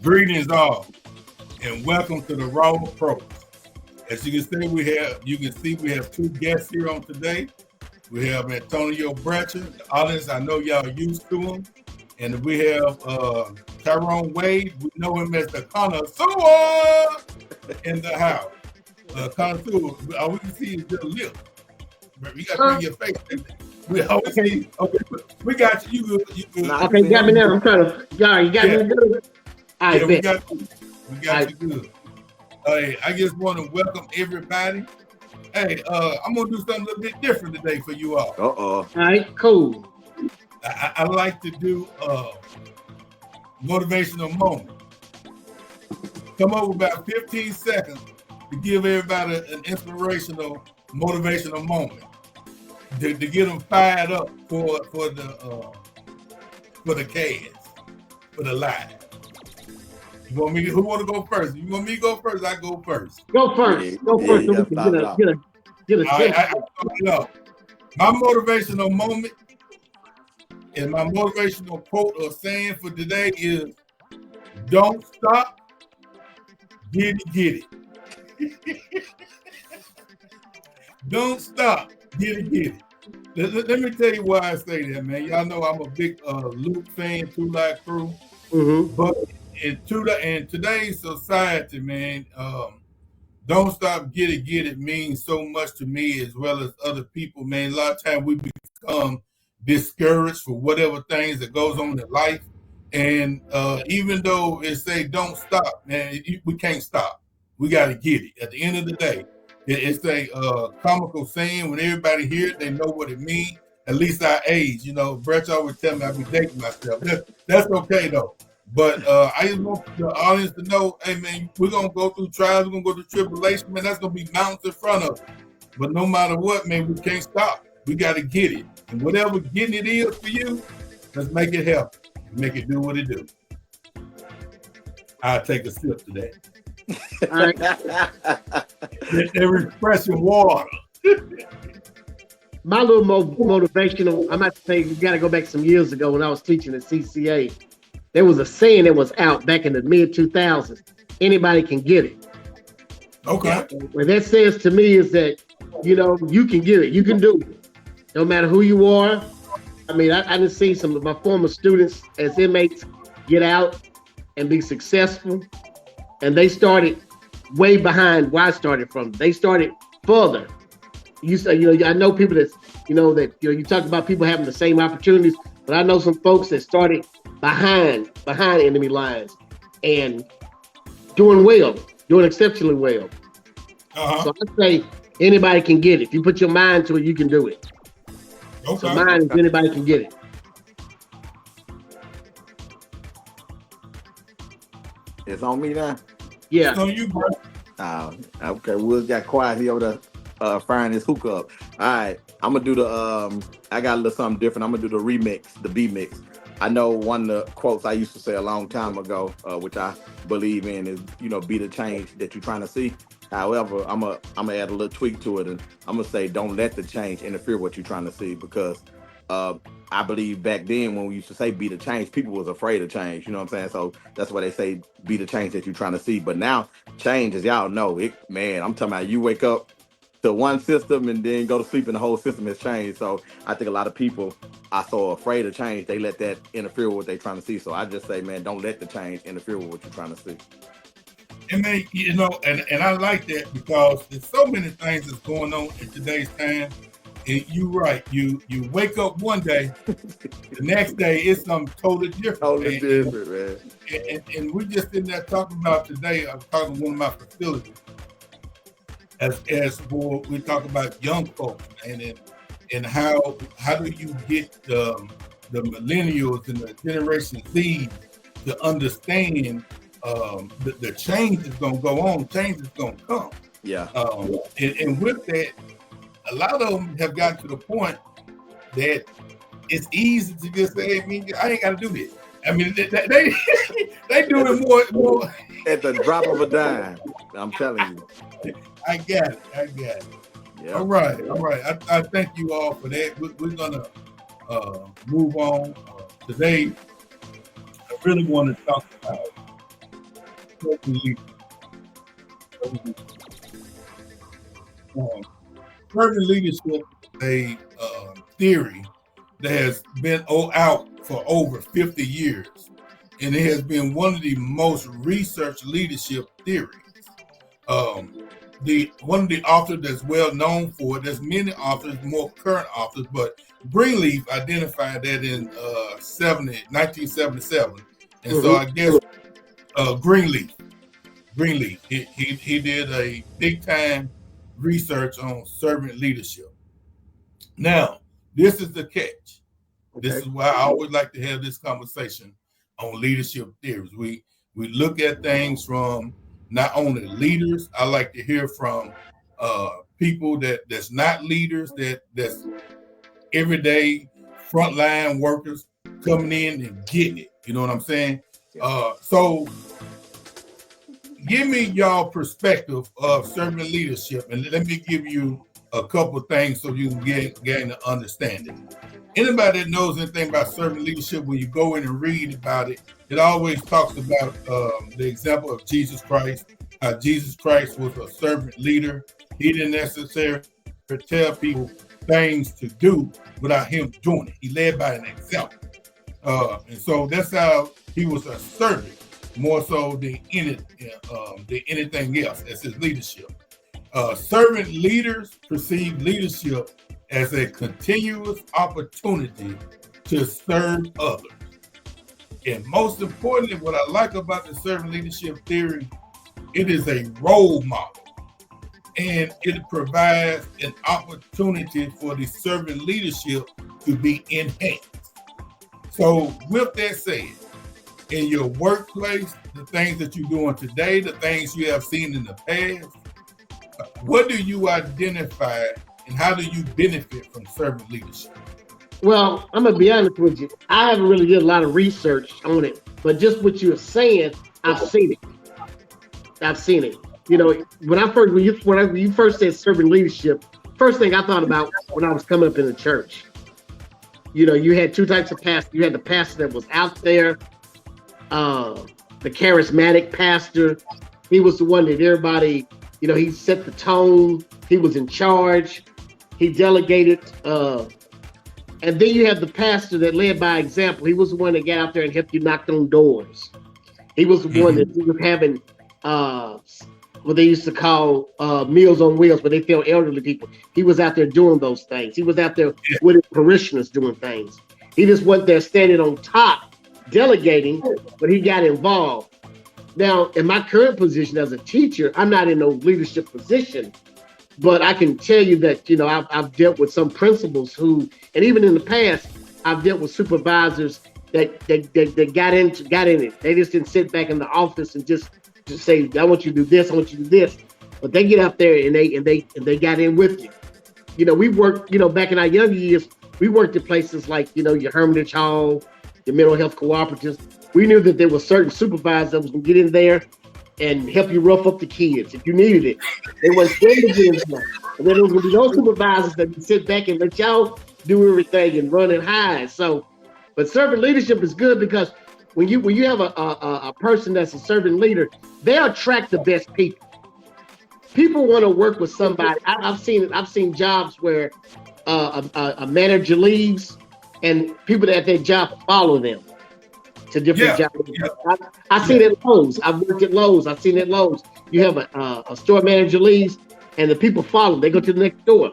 Greetings all, and welcome to the Raw Pro. As you can see we have two guests here on today. We have Antonio Bradshaw, the audience. I know y'all used to him, and we have Tyrone Wade. We know him as the connoisseur in the house. Connoisseur, all we can see is your lip. You got to bring your face in there. We always see. Okay, we got you. You good. Okay, got me now. I'm trying to. Y'all, you got me good. Yeah, we got you good. Hey, I just want to welcome everybody. Hey, I'm gonna do something a little bit different today for you all. All right, cool. I like to do motivational moment. Come up with about 15 seconds to give everybody an inspirational, motivational moment to get them fired up for the cast, for the live. You want me? Who want to go first? You want me to go first? I go first. Go first. Go first. So we can get a sense. My motivational moment and my motivational quote or saying for today is, "Don't stop, get it." Don't stop, get it. Let me tell you why I say that, man. Y'all know I'm a big Luke fan, Two Live Crew. Mm-hmm. But in today's society, man, don't stop, get it means so much to me as well as other people, man. A lot of times we become discouraged for whatever things that goes on in life. And even though it say don't stop, man, we can't stop. We got to get it. At the end of the day, it's a comical saying. When everybody hears it, they know what it means. At least our age, you know. Brett always tell me I be dating myself. That's okay though. But I just want the audience to know, hey man, we're gonna go through trials, we're gonna go through tribulation, man. That's gonna be mountains in front of us. But no matter what, man, we can't stop. We gotta get it. And whatever getting it is for you, let's make it happen. Make it do what it do. I'll take a sip today. All right. They're refreshing water. My little motivational, I'm about to say, you got to go back some years ago when I was teaching at CCA. There was a saying that was out back in the mid 2000s. Anybody can get it. Okay. What that says to me is that, you know, you can get it. You can do it. No matter who you are. I mean, I done seen some of my former students as inmates get out and be successful. And they started way behind where I started from. They started further. I know people that, you talk about people having the same opportunities, but I know some folks that started behind enemy lines and doing well, doing exceptionally well. Uh-huh. So I say anybody can get it. If you put your mind to it, you can do it. Okay. So mine is anybody can get it. It's on me now? Yeah. It's on you, bro. Okay, Woods got quiet. He over there firing his hookah up. All right, I'm gonna do the I got a little something different. I'm gonna do the remix, the B mix. I know one of the quotes I used to say a long time ago, which I believe in, is be the change that you're trying to see. However, I'm gonna add a little tweak to it, and I'm gonna say don't let the change interfere with what you're trying to see, because I believe back then when we used to say be the change, people was afraid of change. You know what I'm saying? So that's why they say be the change that you're trying to see. But now change, as y'all know, I'm talking about you wake up to one system and then go to sleep and the whole system has changed. So I think a lot of people are so afraid of change, they let that interfere with what they're trying to see. So I just say, man, don't let the change interfere with what you're trying to see. And man, and I like that because there's so many things that's going on in today's time. And you're right. You wake up one day, the next day it's something totally different. Totally different, man. And we just sitting there talking about today. I was talking to one of my facilities as for we talk about young folks and how do you get the millennials and the Generation Z to understand the change is going to go on, change is going to come. Yeah. And with that, a lot of them have gotten to the point that it's easy to just say, I ain't got to do this. I mean, they do it more at the drop of a dime. I'm telling you. I got it. Yeah. All right. I thank you all for that. We're gonna move on today. I really want to talk about Servant leadership is a theory that has been out for over 50 years, and it has been one of the most researched leadership theories. One of the authors that's well known for it, there's many authors, more current authors, but Greenleaf identified that in 1977. And so I guess Greenleaf, he did a big time research on servant leadership. Now, this is the catch. This is why I always like to have this conversation on leadership theories. We look at things from not only leaders. I like to hear from people that's not leaders, that's everyday frontline workers coming in and getting it. You know what I'm saying? So give me y'all perspective of servant leadership, and let me give you a couple things so you can gain an understanding. Anybody that knows anything about servant leadership, when you go in and read about it, it always talks about the example of Jesus Christ, how Jesus Christ was a servant leader. He didn't necessarily tell people things to do without him doing it. He led by an example. And so that's how he was a servant, more so than anything else as his leadership. Servant leaders perceive leadership as a continuous opportunity to serve others. And most importantly, what I like about the servant leadership theory, it is a role model. And it provides an opportunity for the servant leadership to be enhanced. So with that said, in your workplace, the things that you're doing today, the things you have seen in the past, what do you identify and how do you benefit from servant leadership? Well, I'm going to be honest with you. I haven't really did a lot of research on it, but just what you're saying, I've seen it. I've seen it. You know, when you first said servant leadership, first thing I thought about when I was coming up in the church, you know, you had two types of pastors. You had the pastor that was out there, the charismatic pastor. He was the one that everybody, you know, he set the tone. He was in charge. He delegated. And then you have the pastor that led by example. He was the one that got out there and helped you knock on doors. He was the one that was having what they used to call Meals on Wheels, where they fed elderly people. He was out there doing those things. He was out there with his parishioners doing things. He just wasn't there standing on top delegating, but he got involved. Now, in my current position as a teacher, I'm not in no leadership position, but I can tell you that, you know, I've dealt with some principals who, and even in the past, I've dealt with supervisors that got in it. They just didn't sit back in the office and just say, I want you to do this, I want you to do this. But they get out there and they got in with you. You know, we worked, you know, back in our younger years, we worked at places like, you know, your Hermitage Hall, your mental health cooperatives. We knew that there were certain supervisors that was gonna get in there and help you rough up the kids if you needed it. They weren't scared to get in there. And then there was gonna be those supervisors that would sit back and let y'all do everything and run and hide. So, but servant leadership is good because when you have a person that's a servant leader, they attract the best people. People want to work with somebody. I've seen jobs where a manager leaves and people that at their job follow them to different jobs. Yeah. I seen it at Lowe's. I've worked at Lowe's. I've seen it at Lowe's. You have a store manager leaves and the people follow. They go to the next door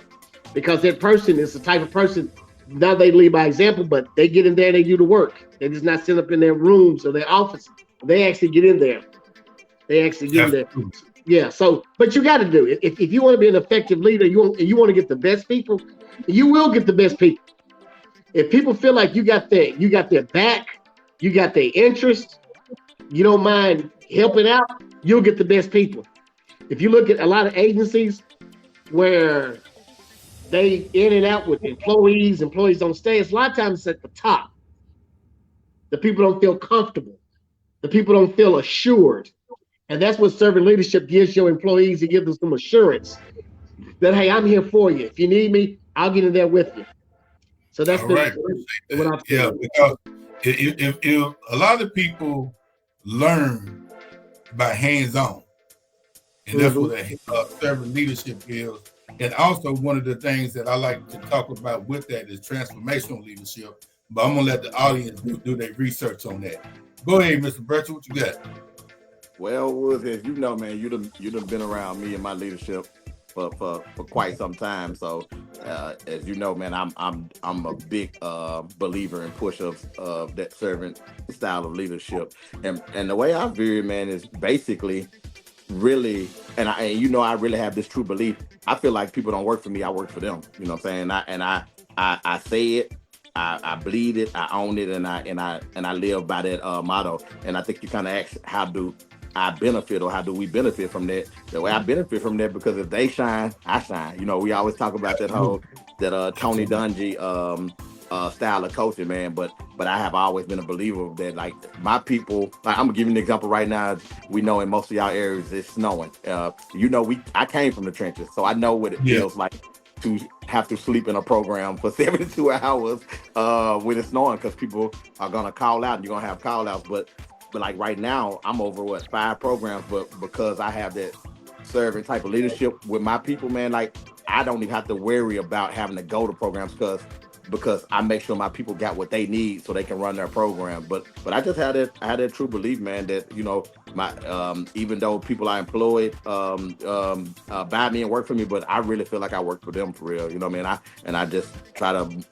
because that person is the type of person. Now they lead by example, but they get in there and they do the work. They just not sit up in their rooms or their office. They actually get in there. In there. Yeah. So, but you got to do it. If you want to be an effective leader, you want to get the best people. You will get the best people. If people feel like you got their back, you got their interest, you don't mind helping out, you'll get the best people. If you look at a lot of agencies where they in and out with employees don't stay, it's a lot of times it's at the top. The people don't feel comfortable. The people don't feel assured. And that's what servant leadership gives your employees. It gives them some assurance that, hey, I'm here for you. If you need me, I'll get in there with you. So that's what I'm saying. Because if a lot of people learn by hands-on. And that's what a servant leadership is. And also one of the things that I like to talk about with that is transformational leadership. But I'm gonna let the audience do their research on that. Go ahead, Mr. Burchell, what you got? Well, Woods, as you know, man, you done been around me and my leadership for quite some time. So, as you know, man, I'm a big believer and pusher of that servant style of leadership. And the way I view it, man, is basically really, and I really have this true belief. I feel like people don't work for me, I work for them. You know what I'm saying? I say it. I bleed it, I own it, and I live by that motto. And I think you kind of ask, how do I benefit, or how do we benefit from that? The way I benefit from that, because if they shine, I shine. You know, we always talk about that whole Tony Dungy style of coaching, man. But I have always been a believer of that. Like my people, like I'm gonna give you an example right now. We know in most of y'all areas it's snowing. I came from the trenches, so I know what it feels like to have to sleep in a program for 72 hours when it's snowing, because people are gonna call out and you're gonna have call outs. But like right now, I'm over 5 programs, but because I have that servant type of leadership with my people, man, like I don't even have to worry about having to go to programs because I make sure my people got what they need so they can run their program. But I just had that true belief, man, that my even though people are employed by me and work for me, but I really feel like I work for them for real. You know what I mean? I just try to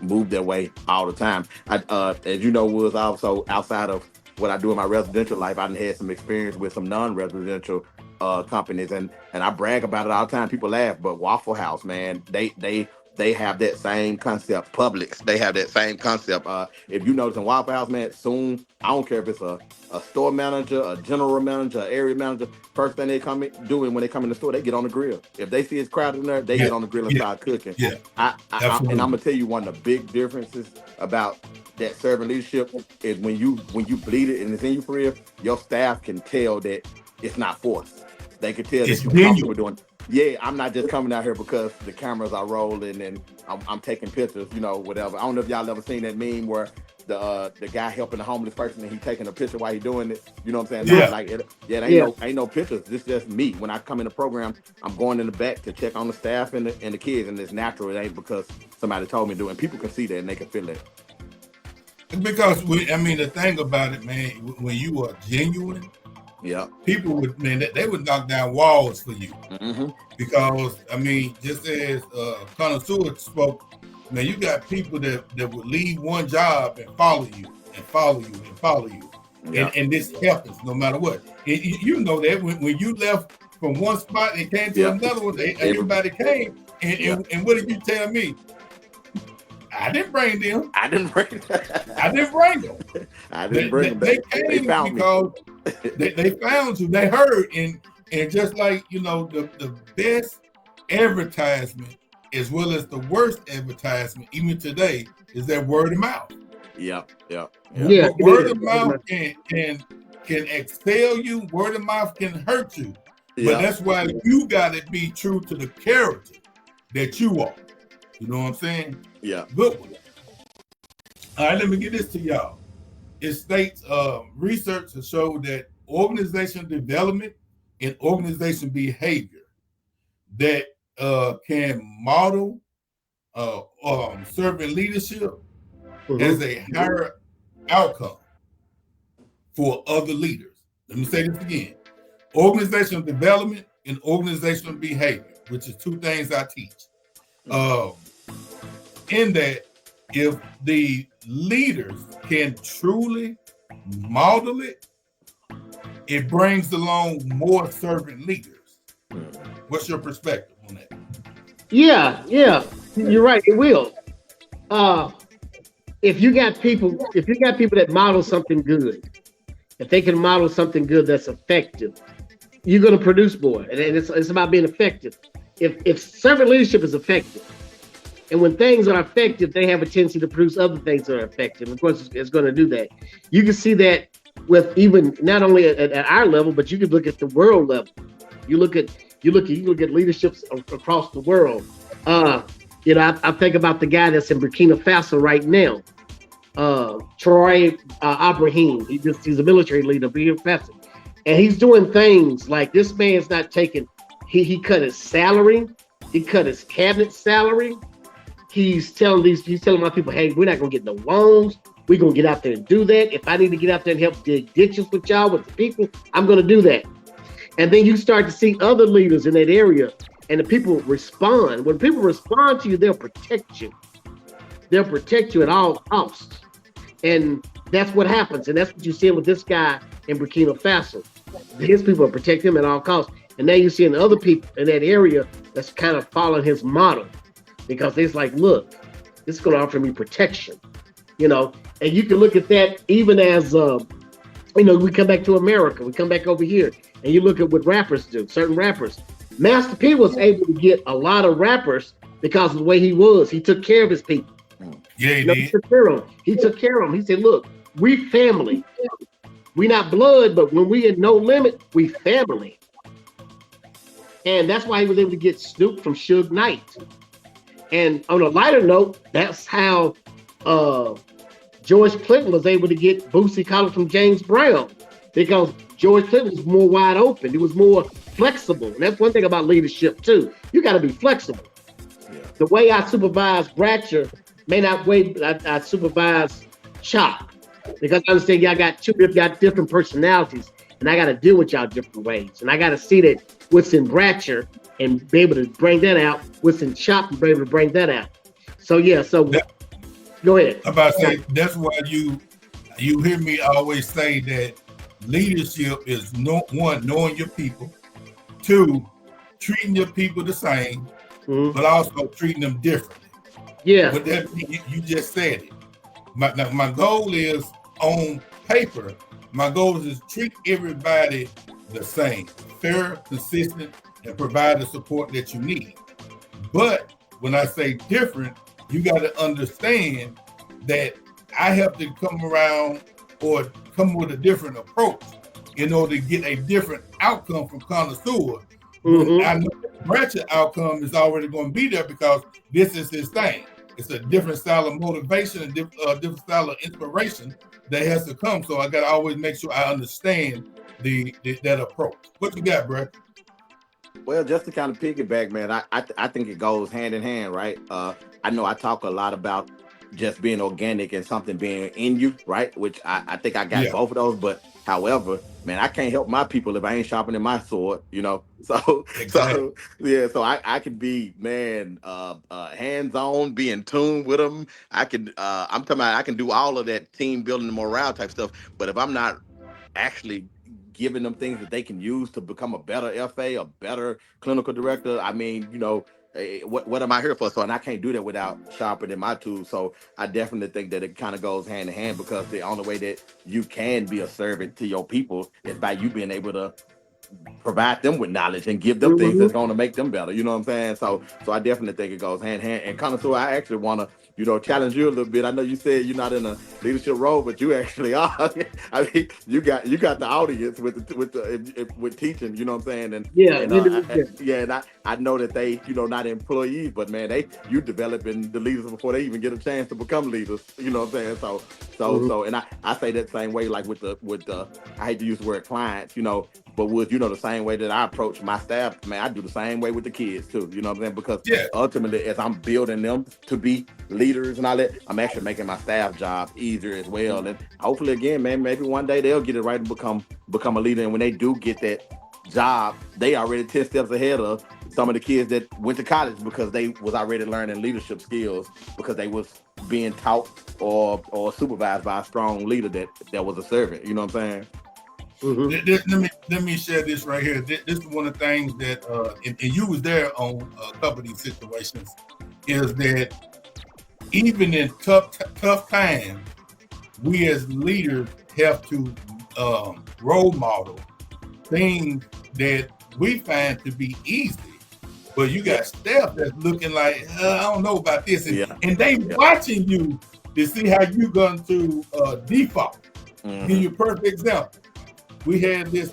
move their way all the time. As you know, was also outside of what I do in my residential life, I had some experience with some non-residential companies, and I brag about it all the time. People laugh, but Waffle House, man, they have that same concept. Publix, they have that same concept. If you notice in Waffle House, man, soon, I don't care if it's a store manager, a general manager, an area manager, first thing they come in doing when they come in the store, they get on the grill. If they see it's crowded in there, they get on the grill and start cooking. Yeah. And I'm gonna tell you one of the big differences about that servant leadership is when you bleed it and it's in you for real, your staff can tell that it's not forced. They can tell that you're comfortable doing. Yeah, I'm not just coming out here because the cameras are rolling and I'm taking pictures, whatever. I don't know if y'all ever seen that meme where the guy helping the homeless person and he taking a picture while he doing it. You know what I'm saying? Yeah. Ain't no pictures. This just me. When I come in the program, I'm going in the back to check on the staff and the kids, and it's natural. It ain't because somebody told me to do it. And people can see that and they can feel it. Because the thing about it, man, when you are genuine, people would, man, they would knock down walls for you. Mm-hmm. Because just as Connoisseur spoke, man, you got people that would leave one job and follow you and follow you and follow you, and this happens no matter what. You know that when you left from one spot and came to another one, everybody came, and what did you tell me? I didn't bring them. I didn't bring them. They came because they found you. They heard, and just like the best advertisement as well as the worst advertisement, even today, is that word of mouth. Yeah. Word of mouth can expel you. Word of mouth can hurt you. But that's why you got to be true to the character that you are. You know what I'm saying? Yeah. Good one. All right, let me get this to y'all. It states research has showed that organization development and organization behavior that can model servant leadership as a higher outcome for other leaders. Let me say this again. Organizational development and organizational behavior, which is 2 things I teach. In that, if the leaders can truly model it, it brings along more servant leaders. What's your perspective on that? Yeah, you're right. It will. If you got people that model something good, if they can model something good that's effective, you're going to produce more. And it's about being effective. If servant leadership is effective, and when things are effective, they have a tendency to produce other things that are effective. Of course, it's going to do that. You can see that with even not only at our level, but you can look at the world level. You look at leaderships across the world. I think about the guy that's in Burkina Faso right now, Troy Ibrahim. He's a military leader, Burkina Faso. And he's doing things like this man's not taking, he cut his salary, he cut his cabinet salary. He's telling my people, hey, we're not gonna get no loans. We're gonna get out there and do that. If I need to get out there and help dig ditches with y'all, with the people, I'm gonna do that. And then you start to see other leaders in that area, and the people respond. When people respond to you, they'll protect you. They'll protect you at all costs. And that's what happens. And that's what you see with this guy in Burkina Faso. His people protect him at all costs. And now you see in other people in that area that's kind of following his model, because it's like, look, this is going to offer me protection, you know. And you can look at that even as, you know, we come back to America, we come back over here, and you look at what rappers do, certain rappers. Master P was able to get a lot of rappers because of the way he was. He took care of his people. Yeah, he did. He took care of them. He took care of them. He said, look, we family. We not blood, but when we in No Limit, we family. And that's why he was able to get Snoop from Suge Knight. And on a lighter note, that's how George Clinton was able to get Boosie Collins from James Brown, because George Clinton was more wide open. He was more flexible. And that's one thing about leadership too. You got to be flexible. Yeah. The way I supervise Bratcher may not way I supervise Chop, because I understand y'all got different personalities, and I got to deal with y'all different ways. And I got to see that what's in Bratcher and be able to bring that out, what's in Chop and be able to bring that out. So yeah, go ahead. I'm about to say, that's why you hear me always say that leadership is one, knowing your people, two, treating your people the same, but also treating them differently. Yeah. But that, you just said it. My goal is, on paper, my goal is to treat everybody the same, fair, consistent, and provide the support that you need. But when I say different, you got to understand that I have to come around or come with a different approach in order to get a different outcome from Connoisseur. I know the Bratcher outcome is already going to be there because this is his thing. It's a different style of motivation and different style of inspiration that has to come. So I got to always make sure I understand that approach. What you got, Brett? Well, just to kind of piggyback, man, I think it goes hand in hand, right? I know I talk a lot about just being organic and something being in you, right? Which I think I got both of those. But however, man, I can't help my people if I ain't sharpening my sword, you know? So, exactly. So I can be, man, hands-on, be in tune with them. I'm talking about I can do all of that team building and morale type stuff. But if I'm not actually giving them things that they can use to become a better FA, a better clinical director, I mean, you know, what am I here for? So, and I can't do that without sharpening my tools. So I definitely think that it kind of goes hand in hand, because the only way that you can be a servant to your people is by you being able to provide them with knowledge and give them things that's going to make them better. You know what I'm saying? So I definitely think it goes hand in hand. And Connoisseur, I actually want to, you know, challenge you a little bit. I know you said you're not in a leadership role, but you actually are. I mean, you got the audience with teaching. You know what I'm saying? And I know that they, you know, not employees, but man, you developing the leaders before they even get a chance to become leaders. You know what I'm saying? So, and I say that same way, like with the I hate to use the word clients, you know, but with, you know, the same way that I approach my staff, man, I do the same way with the kids too. You know what I'm saying? Because ultimately, as I'm building them to be leaders and all that, I'm actually making my staff job easier as well. And hopefully, again, man, maybe one day they'll get it right and become a leader. And when they do get that job, they already 10 steps ahead of some of the kids that went to college, because they was already learning leadership skills because they was being taught or supervised by a strong leader that was a servant. You know what I'm saying? Let me share this right here. This is one of the things that, and you was there on a couple of these situations, is that even in tough times, we as leaders have to role model things that we find to be easy. But you got staff that's looking like, I don't know about this. And they watching you to see how you're going to default. Give you a perfect example. We had this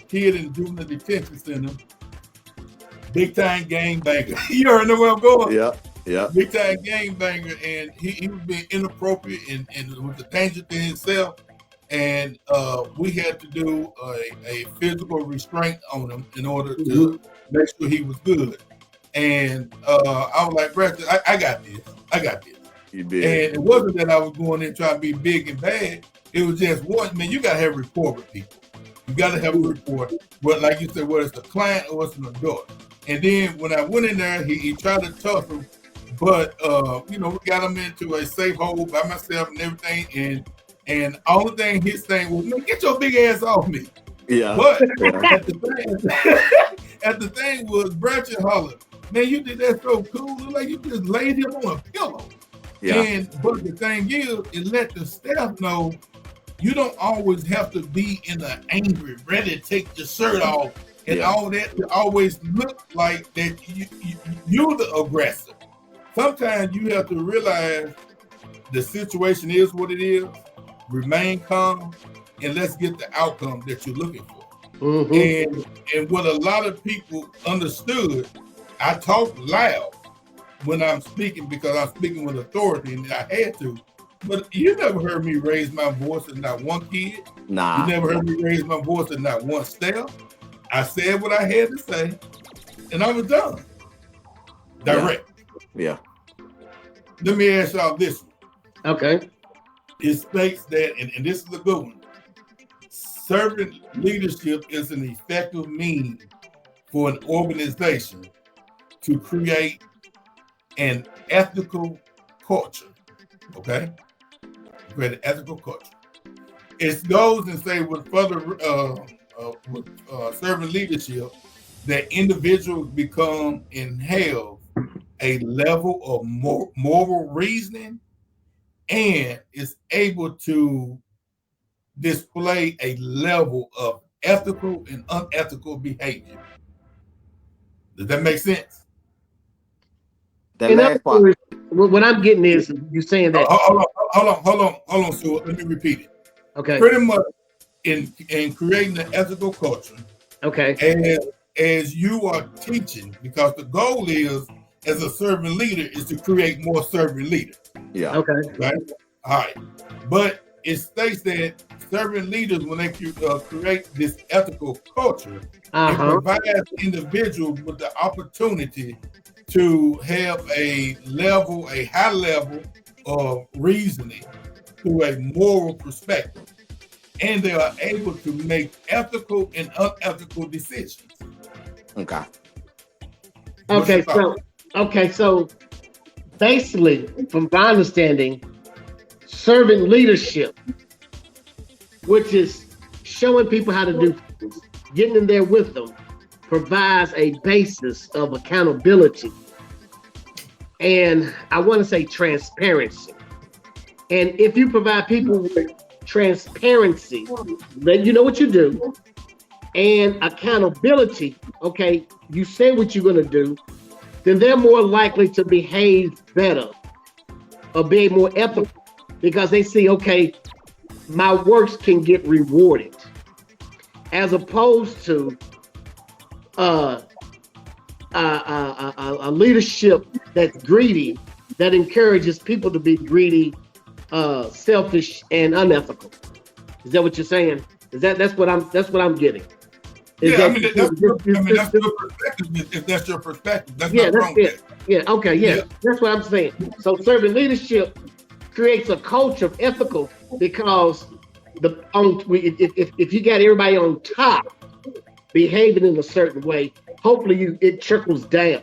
kid in the juvenile detention center, big time gangbanger. You already know where I'm going. Yeah. Big time gangbanger, and he was being inappropriate and was a danger to himself. and we had to do a physical restraint on him in order Mhm. to make sure he was good. And I was like, Brad, I got this. I got this. You did. And it wasn't that I was going in trying to be big and bad. It was just one, man, you got to have rapport with people. You got to have a rapport. But like you said, whether it's a client or it's an adult. And then when I went in there, he tried to tussle, but we got him into a safe hole by myself and everything. And all the thing his thing was, man, get your big ass off me. Yeah. But Yeah. at the thing was Bradshaw Holler, man, you did that so cool. Look like you just laid him on a pillow. Yeah. But the thing is, it let the staff know you don't always have to be in an angry, ready to take your shirt off and Yeah. all that to always look like that you're the aggressor. Sometimes you have to realize the situation is what it is, remain calm, and let's get the outcome that you're looking for. Mhm. And what a lot of people understood, I talk loud when I'm speaking because I'm speaking with authority and I had to. But you never heard me raise my voice at not one kid. Nah. You never heard me raise my voice at not one staff. I said what I had to say, and I was done. Direct. Yeah. Let me ask y'all this one. Okay. It states that, and this is a good one, servant leadership is an effective means for an organization to create an ethical culture. Okay? Create an ethical culture. It goes and say with further servant leadership that individuals become and have a level of moral reasoning and is able to display a level of ethical and unethical behavior. Does that make sense? That In last other part. words, what I'm getting is you saying that. Hold on, Sue. Let me repeat it. Okay. Pretty much in creating an ethical culture, Okay. as you are teaching, because the goal is, as a servant leader, is to create more servant leaders. Yeah. Okay. Right? All right. But it states that servant leaders, when they create this ethical culture, it provides individuals with the opportunity to have a high level of reasoning through a moral perspective. And they are able to make ethical and unethical decisions. Okay. So basically, from my understanding, servant leadership, which is showing people how to do things, getting in there with them, provides a basis of accountability. And I want to say transparency. And if you provide people with transparency, then you know what you do, and accountability, okay, you say what you're going to do, then they're more likely to behave better or be more ethical because they see, okay, my works can get rewarded, as opposed to a leadership that's greedy, that encourages people to be greedy, selfish, and unethical. Is that what you're saying? That's what I'm getting. That's your perspective. If that's your perspective, that's not wrong with that. Yeah, okay, yeah. That's what I'm saying. So servant leadership creates a culture of ethical because if you got everybody on top behaving in a certain way, hopefully it trickles down.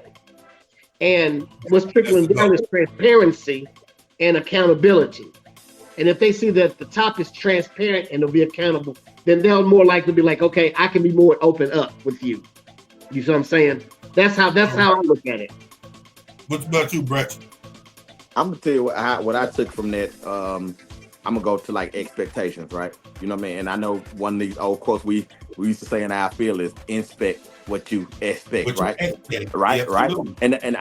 And what's trickling down is transparency and accountability. And if they see that the top is transparent and they'll be accountable, then they'll more likely be like, okay, I can be more open up with you. You see what I'm saying? That's how I look at it. What about you, Brett? I'm gonna tell you what I took from that. I'm gonna go to like expectations, right? You know what I mean? And I know one of these old quotes we used to say in our field is inspect what you expect, right? Right. And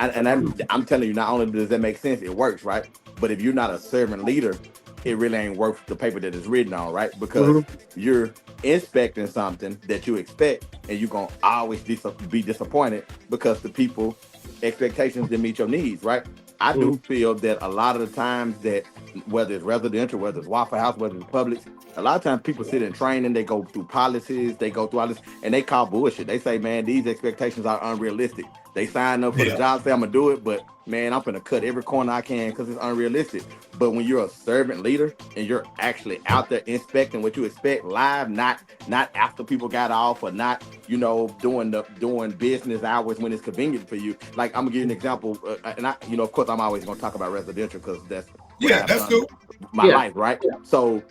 I'm telling you, not only does that make sense, it works, right? But if you're not a servant leader, it really ain't worth the paper that it's written on, right? Because you're inspecting something that you expect, and you're gonna always be disappointed because the people expectations didn't meet your needs, right? I do feel that a lot of the times that whether it's residential, whether it's Waffle House, whether it's Publix, a lot of times people sit in training, they go through policies, they go through all this, and they call bullshit. They say, man, these expectations are unrealistic. They sign up for the job, say I'm gonna do it, but man, I'm gonna cut every corner I can because it's unrealistic. But when you're a servant leader and you're actually out there inspecting what you expect live, not after people got off or not, doing business hours when it's convenient for you. Like I'm gonna give you an example, and I, of course, I'm always gonna talk about residential because that's that's cool. My life, right? So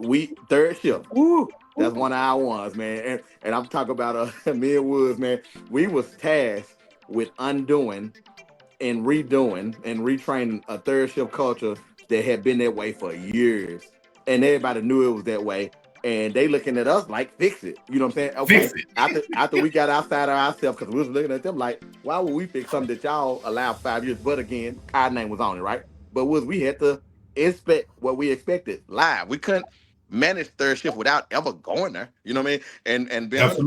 we third shift. Woo! That's one of our ones, man. And I'm talking about me and Woods, man. We was tasked with undoing and redoing and retraining a third shift culture that had been that way for years. And everybody knew it was that way. And they looking at us like, fix it. You know what I'm saying? Okay. Fix it. After we got outside of ourselves, because we was looking at them like, why would we fix something that y'all allowed 5 years? But again, our name was on it, right? But we had to inspect what we expected live. We couldn't manage third shift without ever going there. You know what I mean? And being honest,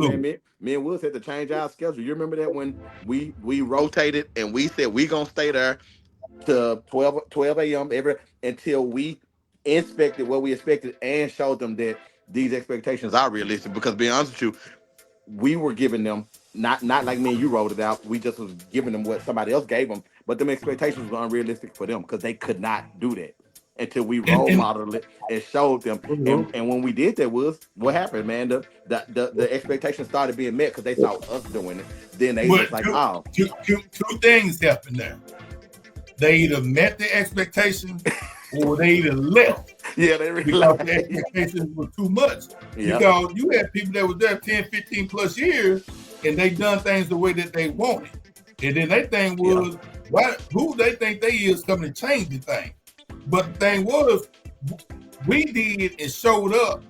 me and Woods had to change our schedule. You remember that when we rotated and we said we gonna stay there to 12 a.m. until we inspected what we expected and showed them that these expectations are realistic. Because being honest with you, we were giving them not like me and you wrote it out. We just was giving them what somebody else gave them, but them expectations were unrealistic for them because they could not do that until we role modeled it and showed them. And when we did that, was what happened, man. The expectations started being met because they saw us doing it. Then they was like, two things happened there. They either met the expectations or they either left. Yeah, they really because the expectations were too much. Yeah. Because you had people that were there 10, 15 plus years and they done things the way that they wanted. And then their thing was, who they think they is coming to change the thing. But the thing was, we did and showed up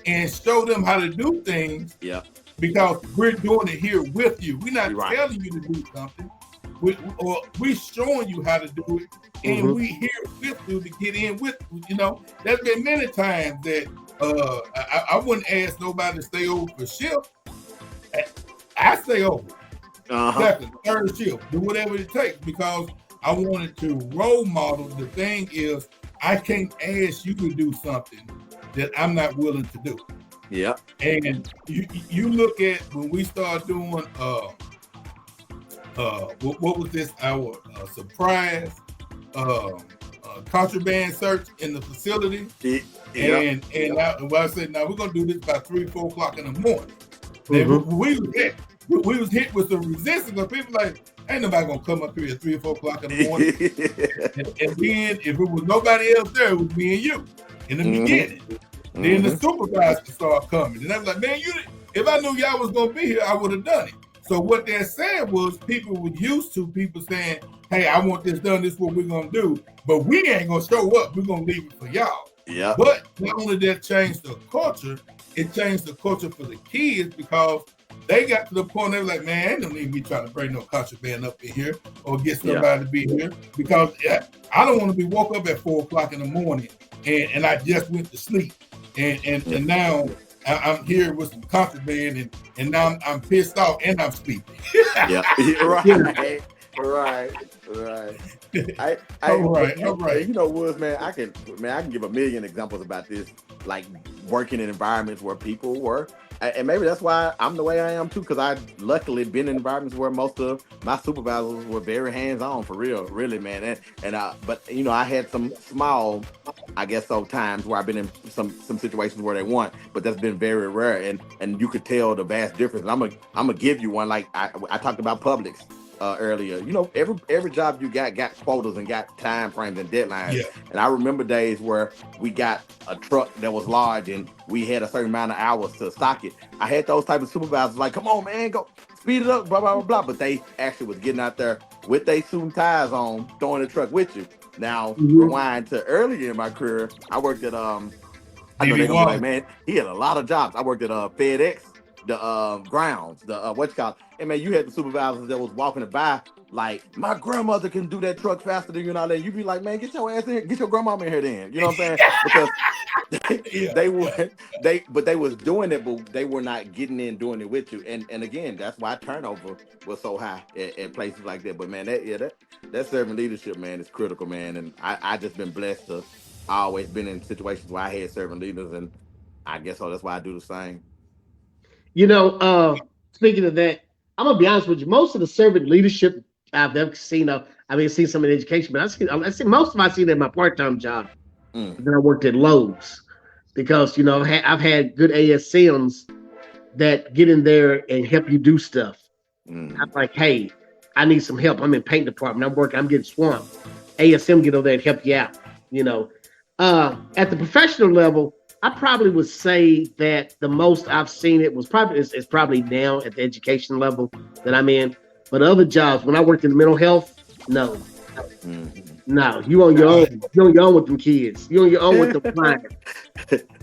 and showed them how to do things. Yeah. Because we're doing it here with you. We're not telling you to do something. We're showing you how to do it, and we here with you to get in with you. There's been many times that I wouldn't ask nobody to stay over for shift. I stay over. Second, third shift, do whatever it takes because I wanted to role model. The thing is, I can't ask you to do something that I'm not willing to do. Yeah. And you look at when we start doing what was this? Our surprise contraband search in the facility. And I said, now we're gonna do this by 3-4 o'clock in the morning. We was hit with some resistance because people like, ain't nobody gonna come up here at 3 or 4 o'clock in the morning. and then if it was nobody else there, it was me and you in the beginning. Then the supervisor started coming. And I was like, man, if I knew y'all was gonna be here, I would have done it. So what they said was people were used to people saying, hey, I want this done, this is what we're gonna do. But we ain't gonna show up, we're gonna leave it for y'all. Yeah. But not only did that change the culture, it changed the culture for the kids because they got to the point they were like, man, ain't no need me trying to bring no contraband up in here or get somebody to be here because I don't want to be woke up at 4 o'clock in the morning and I just went to sleep and now I'm here with some contraband and now I'm pissed off and I'm sleeping. Right. All right. Woods, man, I can give a million examples about this, like working in environments where people were. And maybe that's why I'm the way I am too, because I've luckily been in environments where most of my supervisors were very hands-on for real, really, man. But I had some small, I guess so, times where I've been in some situations where they weren't, but that's been very rare. And you could tell the vast difference. And I'm gonna give you one. Like I talked about Publix earlier. Every job you got quotas and got time frames and deadlines. Yeah. And I remember days where we got a truck that was large and we had a certain amount of hours to stock it. I had those type of supervisors like, come on, man, go speed it up, blah, blah, blah, blah. But they actually was getting out there with their suit and ties on, throwing the truck with you. Now, rewind to earlier in my career, I worked at, I know they're gonna be like, man, he had a lot of jobs. I worked at FedEx, the grounds, the and man, you had the supervisors that was walking it by like my grandmother can do that truck faster than you and all that. You be like, man, get your ass in here, get your grandmama in here then. You know what I'm saying? Because Yeah. they was doing it, but they were not getting in doing it with you. And again, that's why turnover was so high at places like that. But man, that servant leadership, man, is critical, man. And I just been blessed to always been in situations where I had servant leaders, and I guess so that's why I do the same. You know, speaking of that, I'm gonna be honest with you. Most of the servant leadership I've ever seen, seen some in education, but I see most of them I seen in my part-time job. Then I worked at Lowe's because I've had good ASMs that get in there and help you do stuff. I'm like, hey, I need some help. I'm in paint department. I'm getting swamped. ASM get over there and help you out. At the professional level, I probably would say that the most I've seen it was probably now at the education level that I'm in. But other jobs, when I worked in mental health, no. No, you on your own. You on your own with them kids. You on your own with the clients.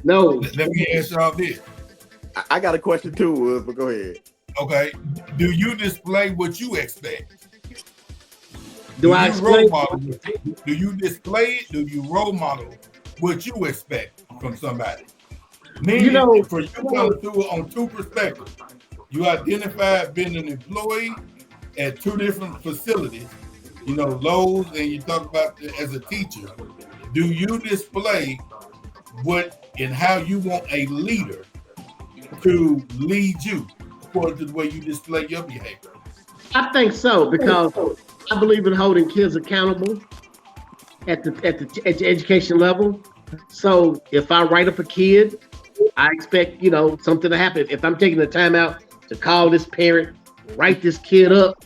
No. Let me ask y'all this. I got a question too, Woods, but go ahead. Okay. Do you display what you expect? Do you display it? Do you role model what you expect from somebody? Meaning, for you coming through on two perspectives. You identified being an employee at two different facilities, Lowe's, and you talk about as a teacher. Do you display what and how you want a leader to lead you according to the way you display your behavior? I think so, because I believe in holding kids accountable at the education level. So if I write up a kid, I expect something to happen. If I'm taking the time out to call this parent, write this kid up,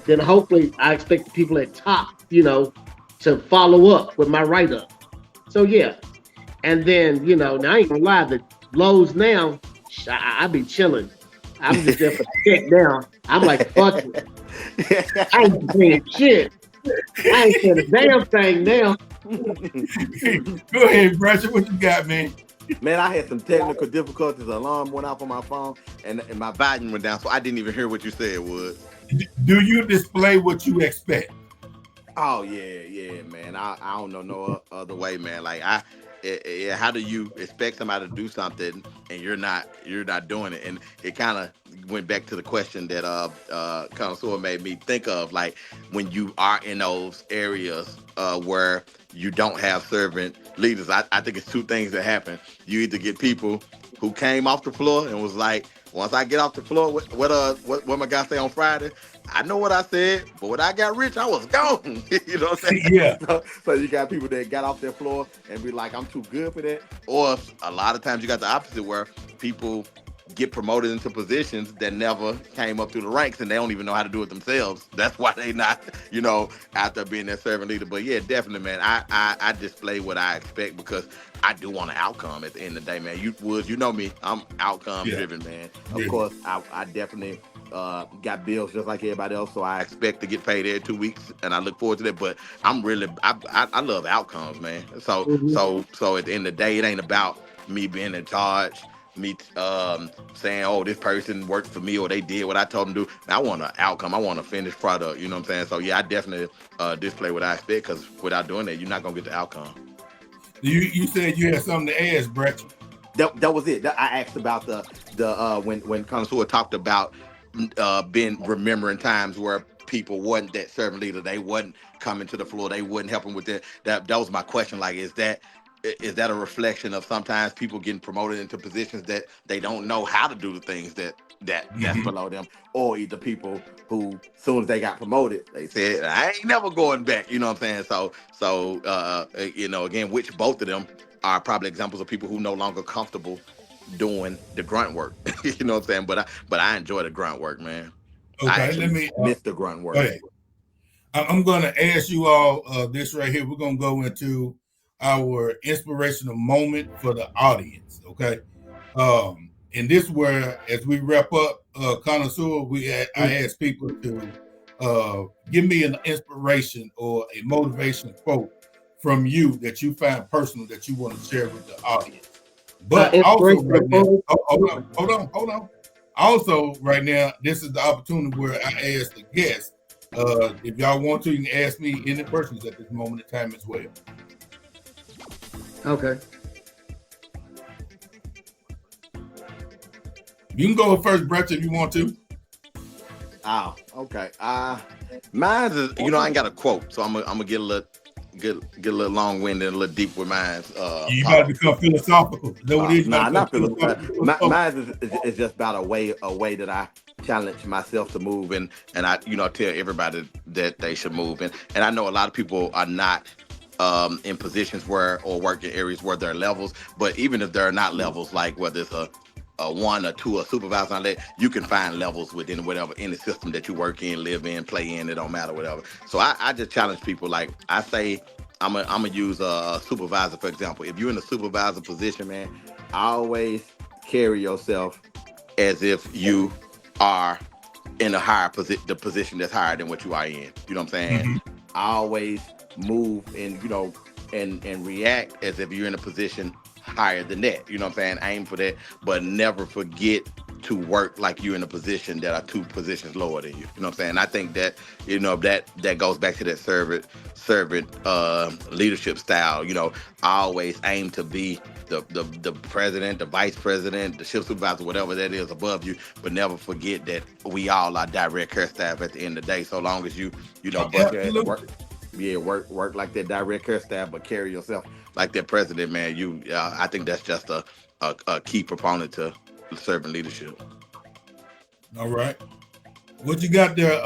then hopefully I expect the people at top, to follow up with my write up. So yeah, and then now I ain't gonna lie, the Lowe's now, I be chilling. I'm just there for check now. I'm like, fuck it. I ain't saying shit. I ain't saying a damn thing now. Go ahead, Bradshaw. What you got, man? Man, I had some technical difficulties. The alarm went off on my phone, and my volume went down, so I didn't even hear what you said, Wood. Do you display what you expect? Oh yeah, man. I don't know no other way, man. Like how do you expect somebody to do something and you're not doing it? And it kind of went back to the question that Connoisseur made me think of, like when you are in those areas where you don't have servant leaders. I think it's two things that happen. You either get people who came off the floor and was like, once I get off the floor, what my guy say on Friday? I know what I said, but when I got rich, I was gone. You know what I'm saying? Yeah. So you got people that got off their floor and be like, I'm too good for that. Or a lot of times you got the opposite, where people get promoted into positions that never came up through the ranks and they don't even know how to do it themselves. That's why they not, out there being that servant leader. But yeah, definitely, man, I display what I expect because I do want an outcome at the end of the day, man. You know me, I'm outcome driven, man. Of course, I definitely got bills just like everybody else, so I expect to get paid every 2 weeks, and I look forward to that. But I love outcomes, man. So at the end of the day, it ain't about me being in charge, me saying, oh, this person worked for me or they did what I told them to do. I want an outcome. I want a finished product. You know what I'm saying? So yeah, I definitely display what I expect, because without doing that, you're not gonna get the outcome. You said you had something to ask, Brett. That was it. I asked about the when Connoisseur talked about been remembering times where people wasn't that servant leader, they wasn't coming to the floor, they wouldn't help them with that. That was my question. Like, is that a reflection of sometimes people getting promoted into positions that they don't know how to do the things that's below them, or either people who, as soon as they got promoted, they said, I ain't never going back. You know what I'm saying? So again, which both of them are probably examples of people who no longer comfortable doing the grunt work. You know what I'm saying? But I enjoy the grunt work, man. Okay, let me miss the grunt work. Okay. I'm going to ask you all this right here. We're going to go into our inspirational moment for the audience. Okay, and this is where, as we wrap up, Connoisseur, I ask people to give me an inspiration or a motivation quote from you that you find personal that you want to share with the audience. But also right now, hold on. Also right now, this is the opportunity where I ask the guests If y'all want to, you can ask me any questions at this moment in time as well. Okay. You can go first, Brett, if you want to. Oh, okay. Mine is, I ain't got a quote, so I'm gonna get a little long-winded and a little deep with mine. You got to become philosophical. Not philosophical. Mine is just about a way that I challenge myself to move, and I tell everybody that they should move. And I know a lot of people are not in positions or work in areas where there are levels, but even if there are not levels, like whether it's a 1 or 2 or supervisor on that, you can find levels within any system that you work in, live in, play in. It don't matter, whatever. So I just challenge people. Like I say, I'm gonna use a supervisor for example. If you're in a supervisor position, man, always carry yourself as if you are in a higher position, the position that's higher than what you are in. You know what I'm saying? Mm-hmm. Always move and and react as if you're in a position higher than that. You know what I'm saying? Aim for that, but never forget to work like you're in a position that are 2 positions lower than you. You know what I'm saying? I think that, that goes back to that servant leadership style. I always aim to be the president, the vice president, the shift supervisor, whatever that is above you, but never forget that we all are direct care staff at the end of the day. So long as you work like that direct care staff, but carry yourself like that president, man. I think that's just a key proponent to servant leadership. All right. What you got there,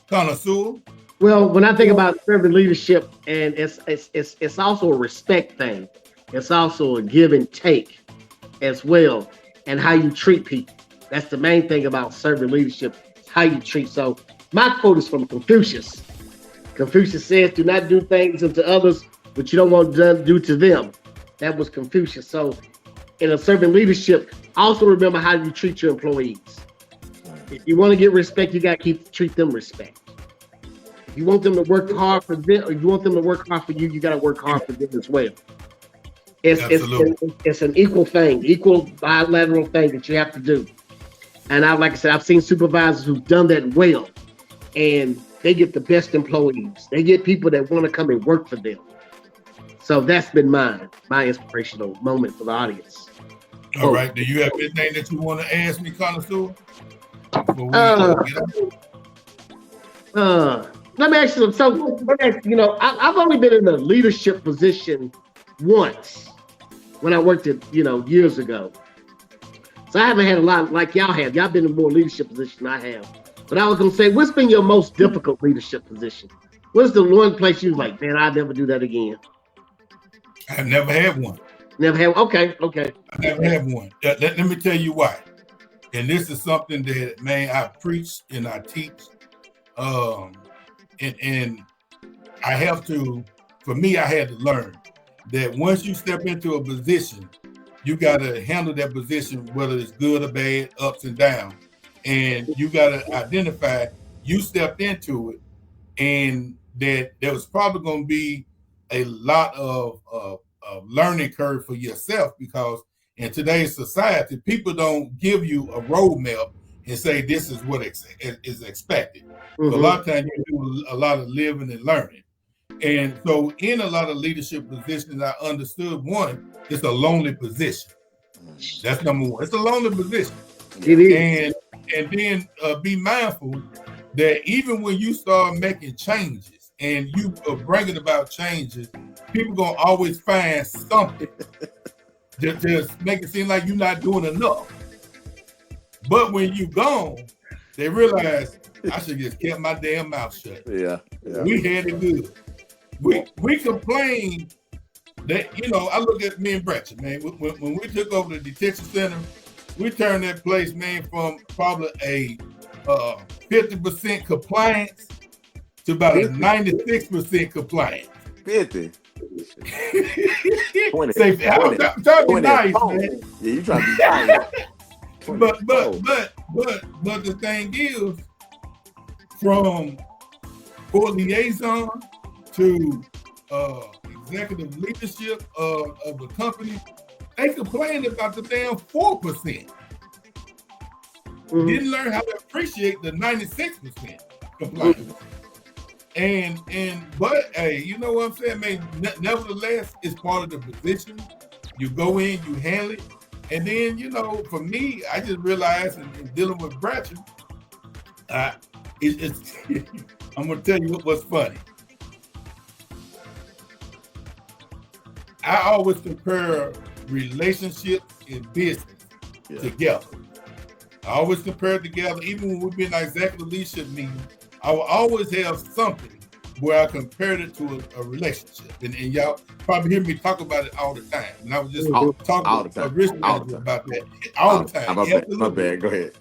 Connoisseur? Well, when I think about servant leadership, and it's also a respect thing. It's also a give and take as well, and how you treat people. That's the main thing about servant leadership, how you treat. So my quote is from Confucius. Confucius says, "Do not do things unto others but you don't want to do to them." That was Confucius. So in a servant leadership, also remember how you treat your employees. If you want to get respect, you got to treat them respect. If you want them to work hard for them, or you want them to work hard for you, you got to work hard for them as well. It's an equal thing, equal bilateral thing that you have to do. And like I said, I've seen supervisors who've done that well, and they get the best employees. They get people that want to come and work for them. So that's been my inspirational moment for the audience. All right. Do you have anything that you want to ask me, Connoisseur? Let me ask you. I've only been in a leadership position once when I worked at, years ago. So I haven't had a lot like y'all have. Y'all been in more leadership position than I have. But I was gonna say, what's been your most difficult leadership position? What's the one place you was like, man, I'd never do that again? I've never had one. Never had. Okay. I never had one. Let me tell you why. And this is something that, man, I preach and I teach. And I have to, for me, I had to learn that once you step into a position, you got to handle that position, whether it's good or bad, ups and downs. And you got to identify you stepped into it, and that there was probably going to be a lot of learning curve for yourself, because in today's society, people don't give you a roadmap and say this is what is expected. Mm-hmm. So a lot of times you do a lot of living and learning. And so in a lot of leadership positions, I understood, one, it's a lonely position. That's number one. It's a lonely position. It is. And then be mindful that even when you start making changes and you are bringing about changes, people going to always find something just make it seem like you're not doing enough. But when you gone, they realize I should just kept my damn mouth shut. Yeah. We had it good. We complained that, I look at me and Brett, man, when we took over the detention center, we turned that place, man, from probably a 50% compliance to about 50. A 96% compliance. 50. 20. Say, I'm trying to be nice, man. Yeah, you trying to be nice. But the thing is, from court liaison to executive leadership of the company, they complained about the damn 4%. Mm-hmm. Didn't learn how to appreciate the 96%. compliance. And but hey, you know what I'm saying, man? Nevertheless, it's part of the position. You go in, you handle it, and then you know, for me, I just realized in dealing with Bratcher, it's I'm gonna tell you what's funny. I always compare relationships and business together. I always compare it together, even when we've been at executive leadership meetings. I will always have something where I compared it to a relationship. And y'all probably hear me talk about it all the time. And I was just talking to Rich about that all the time. My bad. Go ahead.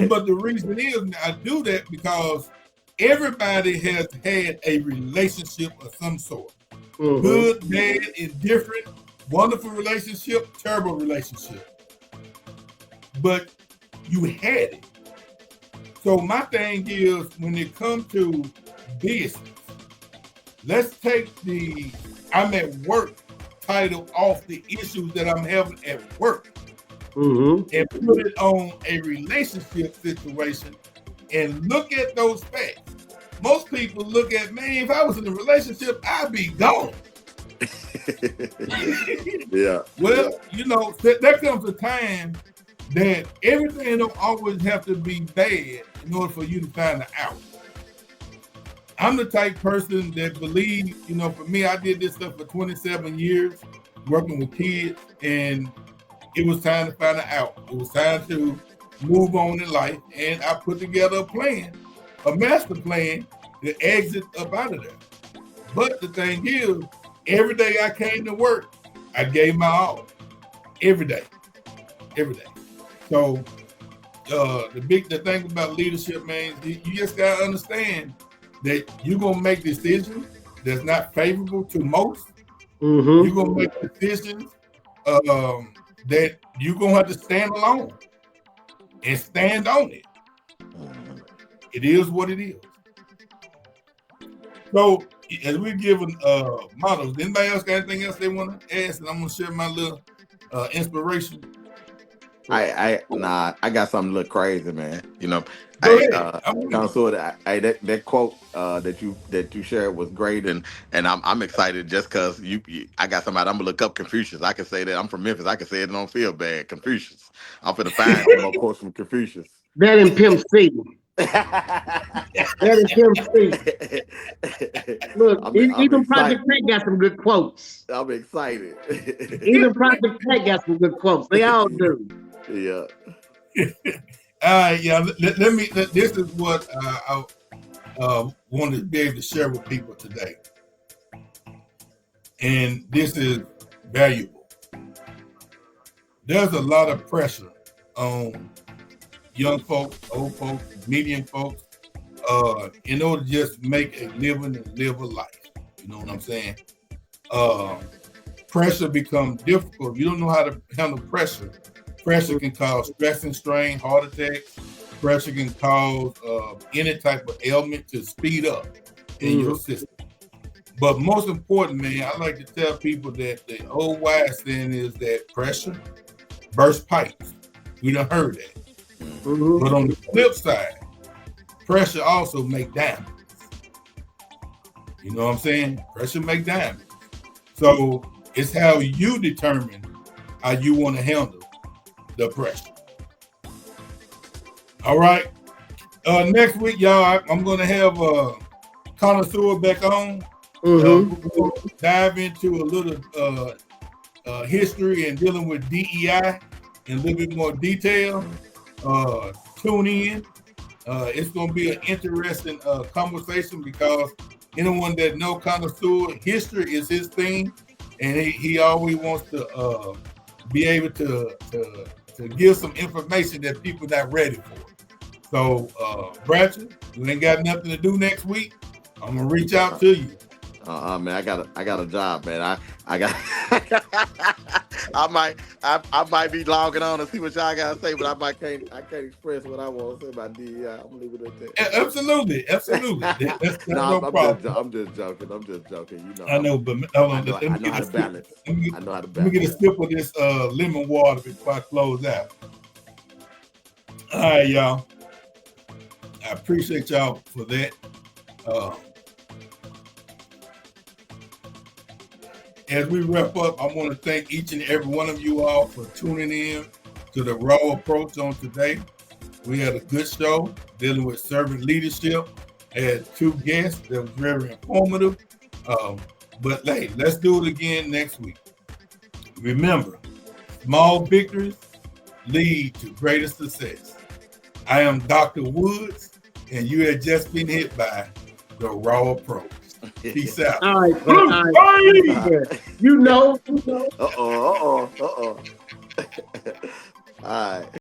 But the reason is I do that because everybody has had a relationship of some sort. Good, bad, indifferent, wonderful relationship, terrible relationship. But you had it. So my thing is, when it comes to business, let's take the I'm at work title off the issues that I'm having at work and put it on a relationship situation and look at those facts. Most people look at, man, if I was in a relationship, I'd be gone. Well, you know, there comes a time that everything don't always have to be bad in order for you to find an out. I'm the type person that believes, you know, for me, I did this stuff for 27 years, working with kids, and it was time to find an out. It was time to move on in life, and I put together a plan, a master plan to exit up out of there. But the thing is, every day I came to work, I gave my all. Every day. So the thing about leadership, man, you just gotta understand that you're gonna make decisions that's not favorable to most. You're gonna make decisions that you're gonna have to stand alone and stand on it. It is what it is. So as we're giving models, anybody else got anything else they want to ask? And I'm gonna share my little inspiration. I got something a little crazy, man. You know, that quote that you shared was great, and I'm excited just because I got somebody. I'm gonna look up Confucius. I can say that I'm from Memphis. I can say it and don't feel bad. Confucius. I'm finna find some more quotes from Confucius. That in Pimp C. That in Pimp C. Look, even Project Pat got some good quotes. I'm excited. Even Project Pat got some good quotes. They all do. Yeah. This is what I wanted to be able to share with people today. And this is valuable. There's a lot of pressure on young folks, old folks, medium folks, in order to just make a living and live a life. You know what I'm saying? Pressure becomes difficult. If you don't know how to handle pressure, pressure can cause stress and strain, heart attacks. Pressure can cause any type of ailment to speed up in your system. But most important, man, I like to tell people that the old wise saying is that pressure bursts pipes. We done heard that. But on the flip side, pressure also make diamonds. You know what I'm saying? Pressure make diamonds. So it's how you determine how you want to handle the pressure. All right. Next week, y'all, I'm going to have Connoisseur back on. We'll dive into a little history and dealing with DEI in a little bit more detail. Tune in. It's going to be an interesting conversation because anyone that know Connoisseur, history is his thing, and he always wants to be able to give some information that people not ready for. So, Bratcher, you ain't got nothing to do next week. I'm gonna reach out to you. Man, I got a job, man. I got I might be logging on to see what y'all gotta say, but I can't express what I want to say about DEI. I'm gonna leave it at that. Absolutely. That's no problem. I'm just joking. You know. I know, but I know how to balance. Let me get a sip of this lemon water before I close out. All right, y'all. I appreciate y'all for that. As we wrap up, I want to thank each and every one of you all for tuning in to the Raw Approach on today. We had a good show dealing with servant leadership. Had 2 guests that was very informative. But hey, let's do it again next week. Remember, small victories lead to greater success. I am Dr. Woods, and you had just been hit by the Raw Approach. Peace out. All right, bro. All right. You know. Uh-oh. All right.